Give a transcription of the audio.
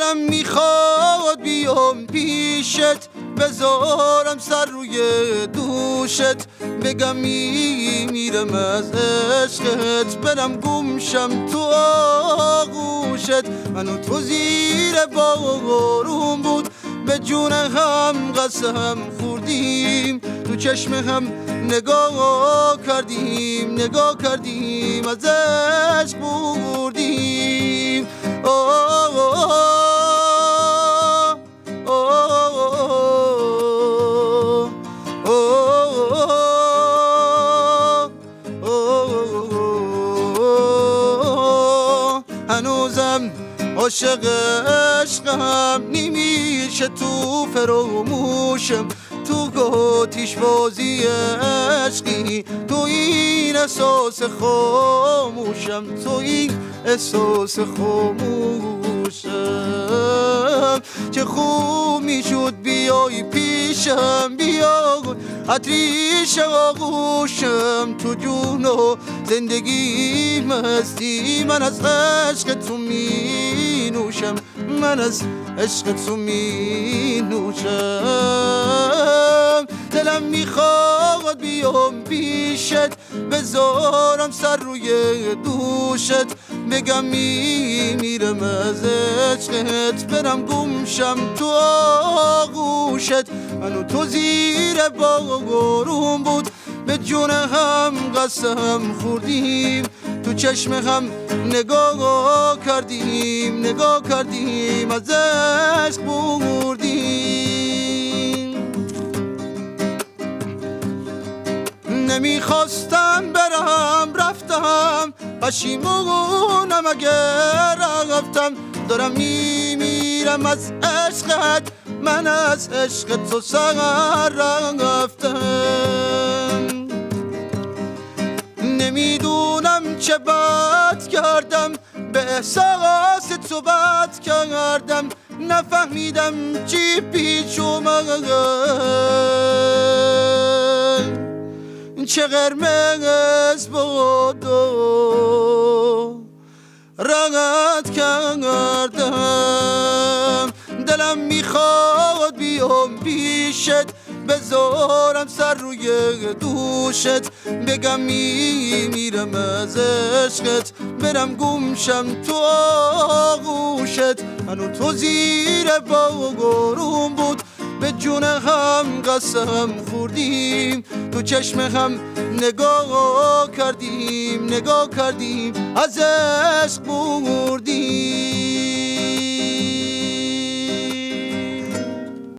دلم میخواد بیام پیشت، بذارم سر روی دوشت، بگم میرم از عشقت، برم گمشم تو آغوشت. من و تو زیر بارون بود، به جون هم قسم خوردیم، تو چشم هم نگاه کردیم، نگاه کردیم، از عشق بردیم. هنوزم عاشق عشقم، نمیشه تو فراموشم، تو گاتیش بازی عشقی، تو این احساس خاموشم، تو این احساس خاموشم. چه خوب میشد بیای پیشم، بیا عطریش آغوشم، تو جون و زندگی مستی، من از عشق تو می نوشم، من از عشق تو می نوشم. دلم میخواد بیام پیشت، بذارم سر روی دوشت، بگم میرم از عشقت، برم گمشم تو آغوشت. من و تو زیر بارون بود، به جون هم قسم خوردیم، تو چشم هم نگاه کردیم، نگاه کردیم، از عشق بردیم. نمیخواستم برم رفتم، پشیمونم اگر رفتم، دارم میمیرم از عشقت، من از عشق تو سر رفتم. نمیدونم چه بد کردم، به احساس تو بد کردم، نفهمیدم چی پیش اومد، چه قرمز بود و رنگت کردم. دلم میخواد بیام پیشت، بذارم سر روی دوشت، بگم میرم از عشقت، برم گمشم تو آغوشت. من و تو زیر بارون بود، به جون هم قسم خوردیم، تو چشم هم نگاه کردیم، نگاه کردیم، از عشق بردیم.